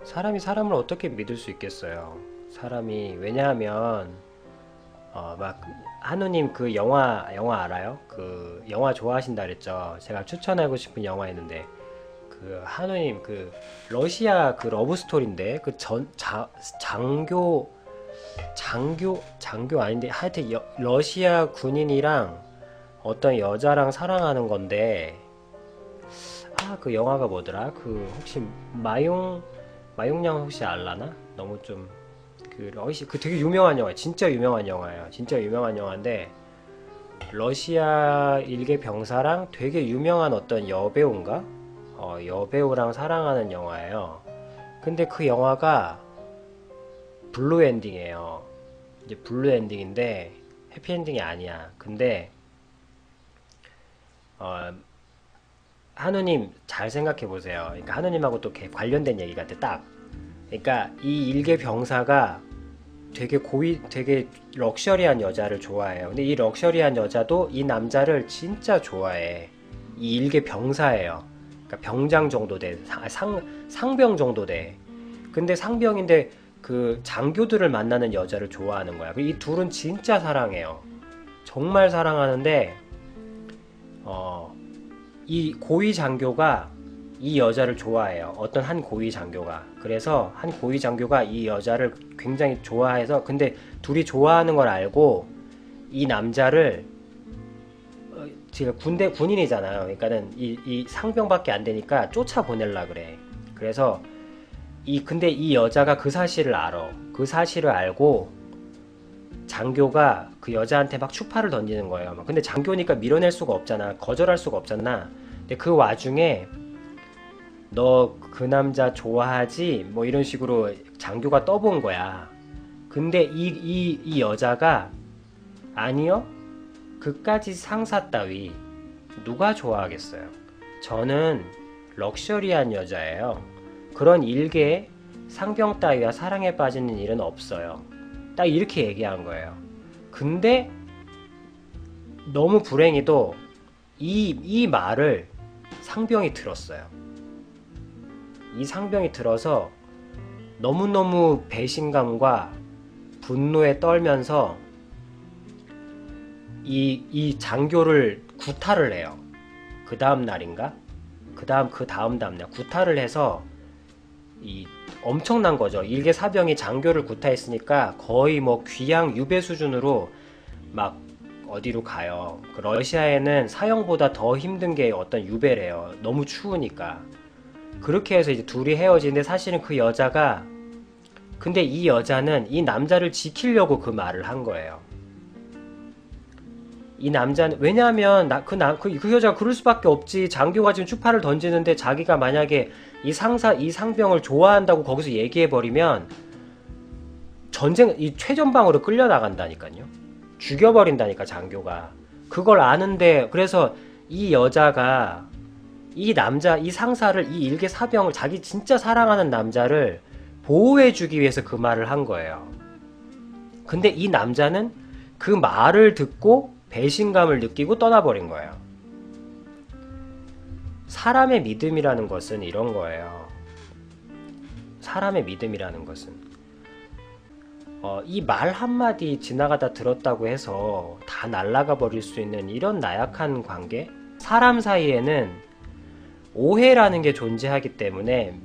사람이 사람을 어떻게 믿을 수 있겠어요? 사람이 왜냐하면 막 한우님 그 영화 알아요? 그 영화 좋아하신다 그랬죠? 제가 추천하고 싶은 영화 있는데 그 한우님 그 러시아 그 러브 스토리인데 그 전 장교 아닌데 하여튼 러시아 군인이랑 어떤 여자랑 사랑하는 건데 그 영화가 뭐더라? 그 혹시 마용량 혹시 알라나? 너무 좀 그 러시 그 되게 유명한 영화, 진짜 유명한 영화예요. 진짜 유명한 영화인데 러시아 일개 병사랑 되게 유명한 어떤 여배우인가? 여배우랑 사랑하는 영화예요. 근데 그 영화가 블루 엔딩이에요. 이제 블루 엔딩인데 해피 엔딩이 아니야. 근데 어, 한우님 잘 생각해 보세요. 그러니까 한우님하고 또 관련된 얘기 같아 딱. 그러니까 이 일개 병사가 되게 럭셔리한 여자를 좋아해요. 근데 이 럭셔리한 여자도 이 남자를 진짜 좋아해. 이 일개 병사예요. 그러니까 병장 정도 돼. 상병 정도 돼. 근데 상병인데 그 장교들을 만나는 여자를 좋아하는 거야. 이 둘은 진짜 사랑해요. 정말 사랑하는데 이 고위 장교가 이 여자를 좋아해요. 어떤 한 고위 장교가. 그래서 한 고위 장교가 이 여자를 굉장히 좋아해서 근데 둘이 좋아하는 걸 알고 이 남자를 지금 군인이잖아요. 그러니까는 이 상병밖에 안 되니까 쫓아 보낼라 그래. 그래서 근데 이 여자가 그 사실을 알아. 그 사실을 알고 장교가 그 여자한테 막 추파를 던지는 거예요. 근데 장교니까 밀어낼 수가 없잖아. 거절할 수가 없잖아. 근데 그 와중에 너 그 남자 좋아하지? 뭐 이런 식으로 장교가 떠본 거야. 근데 이 여자가 아니요? 그까지 상사 따위 누가 좋아하겠어요? 저는 럭셔리한 여자예요. 그런 일개 상병 따위와 사랑에 빠지는 일은 없어요. 딱 이렇게 얘기한 거예요. 근데 너무 불행히도 이 말을 상병이 들었어요. 이 상병이 들어서 너무너무 배신감과 분노에 떨면서 이 장교를 구타를 해요. 그 다음 날인가? 그 다음 날 구타를 해서 엄청난 거죠. 일개 사병이 장교를 구타했으니까 거의 뭐 귀양 유배 수준으로 막 어디로 가요. 그 러시아에는 사형보다 더 힘든 게 어떤 유배래요. 너무 추우니까. 그렇게 해서 이제 둘이 헤어지는데 사실은 근데 이 여자는 이 남자를 지키려고 그 말을 한 거예요. 이 남자는 왜냐하면 그 여자가 그럴 수밖에 없지. 장교가 지금 추파를 던지는데 자기가 만약에 이 상병을 좋아한다고 거기서 얘기해 버리면 이 최전방으로 끌려 나간다니까요. 죽여버린다니까 장교가. 그걸 아는데 그래서 이 여자가 이 상사를 이 일개 사병을 자기 진짜 사랑하는 남자를 보호해주기 위해서 그 말을 한 거예요. 근데 이 남자는 그 말을 듣고 배신감을 느끼고 떠나버린 거예요. 사람의 믿음이라는 것은 이런 거예요. 사람의 믿음이라는 것은 이 말 한마디 지나가다 들었다고 해서 다 날아가 버릴 수 있는 이런 나약한 관계? 사람 사이에는 오해라는 게 존재하기 때문에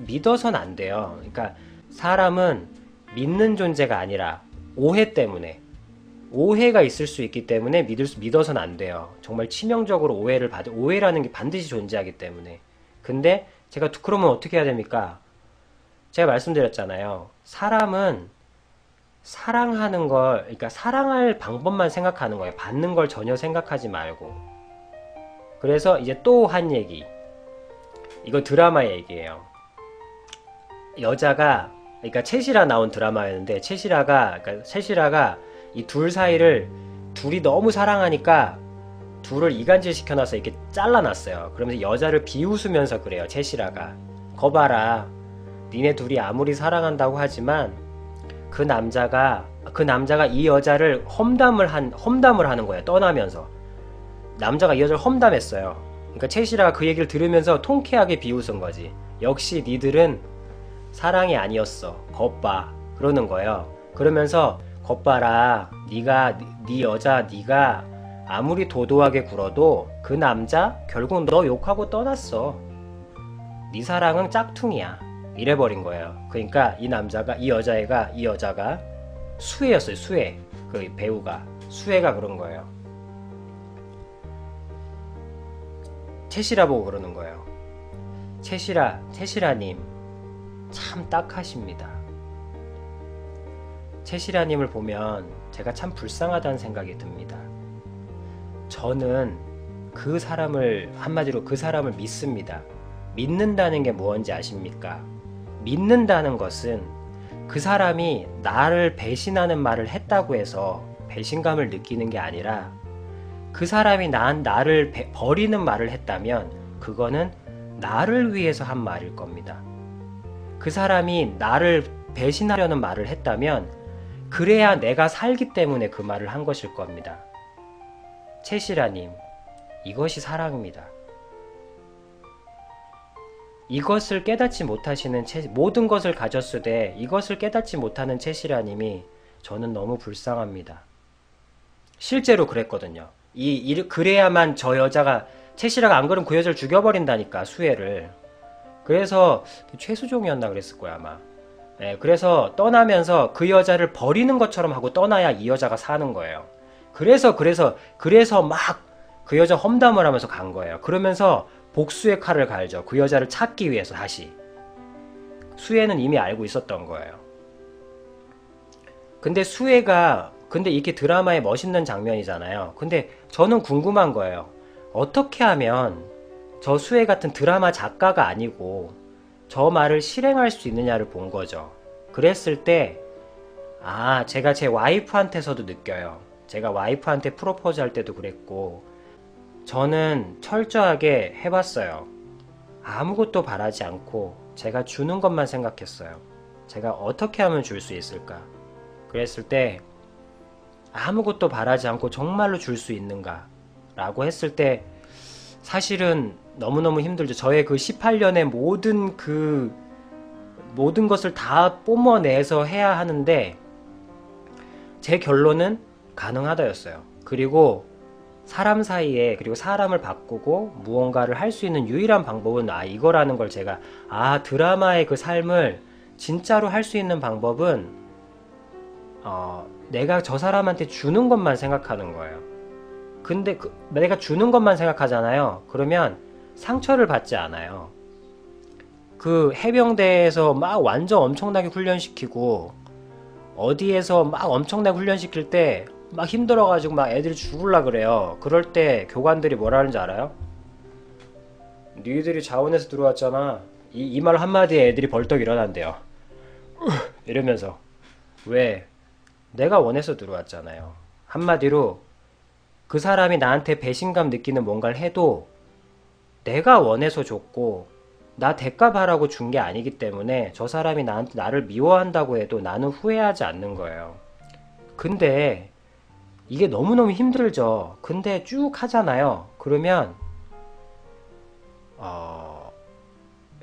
믿어선 안 돼요. 그러니까 사람은 믿는 존재가 아니라 오해 때문에 오해가 있을 수 있기 때문에 믿어선 안 돼요. 정말 치명적으로 오해라는 게 반드시 존재하기 때문에. 근데 그러면 어떻게 해야 됩니까? 제가 말씀드렸잖아요. 사람은 사랑하는 걸, 그러니까 사랑할 방법만 생각하는 거예요. 받는 걸 전혀 생각하지 말고. 그래서 이제 또 한 얘기. 이거 드라마 얘기예요. 여자가, 그러니까 채시라 나온 드라마였는데, 채시라가 이 둘 사이를 둘이 너무 사랑하니까 둘을 이간질 시켜놔서 이렇게 잘라놨어요. 그러면서 여자를 비웃으면서 그래요. 채시라가. 거 봐라. 니네 둘이 아무리 사랑한다고 하지만 그 남자가 이 여자를 험담을 하는 거예요. 떠나면서. 남자가 이 여자를 험담했어요. 그러니까 채시라가 그 얘기를 들으면서 통쾌하게 비웃은 거지. 역시 니들은 사랑이 아니었어. 겉봐. 그러는 거예요. 그러면서 겉봐라. 네 여자 네가 아무리 도도하게 굴어도 그 남자 결국 너 욕하고 떠났어. 네 사랑은 짝퉁이야. 이래버린 거예요. 그러니까 이 여자가 수혜였어요. 수혜. 그 배우가 수혜가 그런 거예요. 채시라 보고 그러는 거예요. 채시라님 참 딱하십니다. 채시라님을 보면 제가 참 불쌍하다는 생각이 듭니다. 저는 한마디로 그 사람을 믿습니다. 믿는다는 게 무엇인지 아십니까? 믿는다는 것은 그 사람이 나를 배신하는 말을 했다고 해서 배신감을 느끼는 게 아니라 그 사람이 나를 버리는 말을 했다면 그거는 나를 위해서 한 말일 겁니다. 그 사람이 나를 배신하려는 말을 했다면 그래야 내가 살기 때문에 그 말을 한 것일 겁니다. 채시라님, 이것이 사랑입니다. 이것을 깨닫지 못하시는 모든 것을 가졌으되 이것을 깨닫지 못하는 채시라님이 저는 너무 불쌍합니다. 실제로 그랬거든요. 그래야만 저 여자가 채시라가 안 그러면 그 여자를 죽여버린다니까 수혜를. 그래서 최수종이었나 그랬을 거야 아마. 네, 그래서 떠나면서 그 여자를 버리는 것처럼 하고 떠나야 이 여자가 사는 거예요. 그래서 막 그 여자 험담을 하면서 간 거예요. 그러면서 복수의 칼을 갈죠. 그 여자를 찾기 위해서 다시. 수혜는 이미 알고 있었던 거예요. 근데 이게 드라마의 멋있는 장면이잖아요. 근데 저는 궁금한 거예요. 어떻게 하면 저 수혜 같은 드라마 작가가 아니고 저 말을 실행할 수 있느냐를 본 거죠. 그랬을 때, 제가 제 와이프한테서도 느껴요. 제가 와이프한테 프로포즈 할 때도 그랬고, 저는 철저하게 해봤어요. 아무것도 바라지 않고 제가 주는 것만 생각했어요. 제가 어떻게 하면 줄 수 있을까? 그랬을 때 아무것도 바라지 않고 정말로 줄 수 있는가? 라고 했을 때 사실은 너무너무 힘들죠. 저의 그 18년의 모든 것을 다 뿜어내서 해야 하는데 제 결론은 가능하다였어요. 그리고 사람 사이에 그리고 사람을 바꾸고 무언가를 할 수 있는 유일한 방법은 이거라는 걸 제가 드라마의 그 삶을 진짜로 할 수 있는 방법은 내가 저 사람한테 주는 것만 생각하는 거예요. 근데 내가 주는 것만 생각하잖아요. 그러면 상처를 받지 않아요. 그 해병대에서 막 완전 엄청나게 훈련시키고 어디에서 막 엄청나게 훈련시킬 때 막 힘들어가지고 막 애들이 죽을라 그래요. 그럴 때 교관들이 뭐라 하는지 알아요? 니들이 자원에서 들어왔잖아. 이 말 한마디에 애들이 벌떡 일어난대요. 이러면서. 왜? 내가 원해서 들어왔잖아요. 한마디로 그 사람이 나한테 배신감 느끼는 뭔가를 해도 내가 원해서 줬고 나 대가 바라고 준 게 아니기 때문에 저 사람이 나를 미워한다고 해도 나는 후회하지 않는 거예요. 근데 이게 너무너무 힘들죠. 근데 쭉 하잖아요. 그러면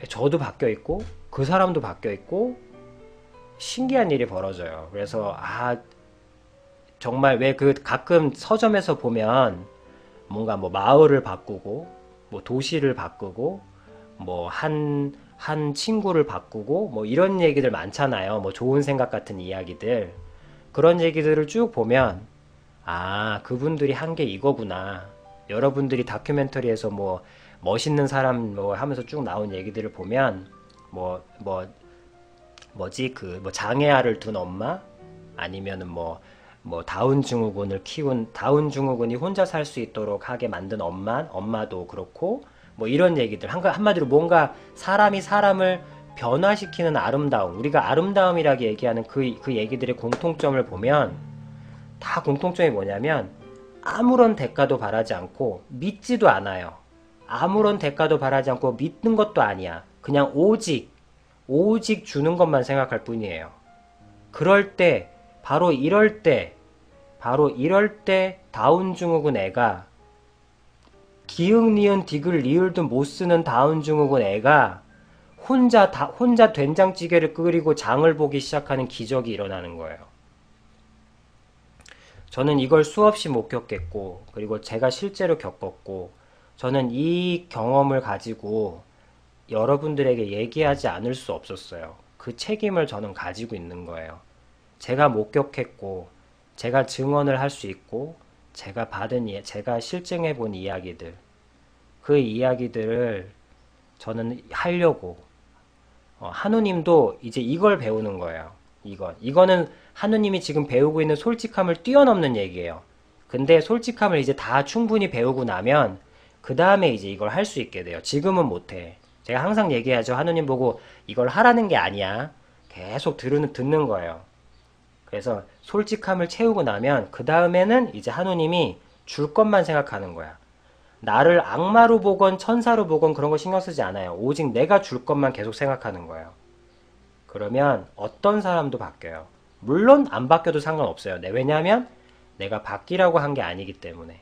저도 바뀌어 있고 그 사람도 바뀌어 있고 신기한 일이 벌어져요. 그래서 정말 왜 가끔 서점에서 보면 뭔가 뭐 마을을 바꾸고 뭐 도시를 바꾸고 뭐 한 친구를 바꾸고 뭐 이런 얘기들 많잖아요. 뭐 좋은 생각 같은 이야기들. 그런 얘기들을 쭉 보면 그분들이 한 게 이거구나. 여러분들이 다큐멘터리에서 뭐 멋있는 사람 뭐 하면서 쭉 나온 얘기들을 보면 뭐 장애아를 둔 엄마 아니면은 뭐 다운 증후군이 혼자 살 수 있도록 하게 만든 엄마도 그렇고 뭐 이런 얘기들 한마디로 뭔가 사람이 사람을 변화시키는 아름다움, 우리가 아름다움이라고 얘기하는 그 얘기들의 공통점을 보면 다 공통점이 뭐냐면 아무런 대가도 바라지 않고 믿지도 않아요. 아무런 대가도 바라지 않고 믿는 것도 아니야. 그냥 오직 주는 것만 생각할 뿐이에요. 그럴 때 바로 이럴 때 다운증후군 애가 기흥 니은 디귿 리을도 못 쓰는 다운증후군 애가 혼자 된장찌개를 끓이고 장을 보기 시작하는 기적이 일어나는 거예요. 저는 이걸 수없이 목격했고, 그리고 제가 실제로 겪었고, 저는 이 경험을 가지고 여러분들에게 얘기하지 않을 수 없었어요. 그 책임을 저는 가지고 있는 거예요. 제가 목격했고, 제가 증언을 할 수 있고, 제가 실증해 본 이야기들, 그 이야기들을 저는 하려고, 하느님도 이제 이걸 배우는 거예요. 이거는 하느님이 지금 배우고 있는 솔직함을 뛰어넘는 얘기예요. 근데 솔직함을 이제 다 충분히 배우고 나면, 그 다음에 이제 이걸 할 수 있게 돼요. 지금은 못해. 제가 항상 얘기하죠. 하느님 보고 이걸 하라는 게 아니야. 계속 듣는 거예요. 그래서 솔직함을 채우고 나면 그 다음에는 이제 하느님이 줄 것만 생각하는 거야. 나를 악마로 보건 천사로 보건 그런 거 신경 쓰지 않아요. 오직 내가 줄 것만 계속 생각하는 거예요. 그러면 어떤 사람도 바뀌어요. 물론 안 바뀌어도 상관없어요. 왜냐하면 내가 바뀌라고 한 게 아니기 때문에.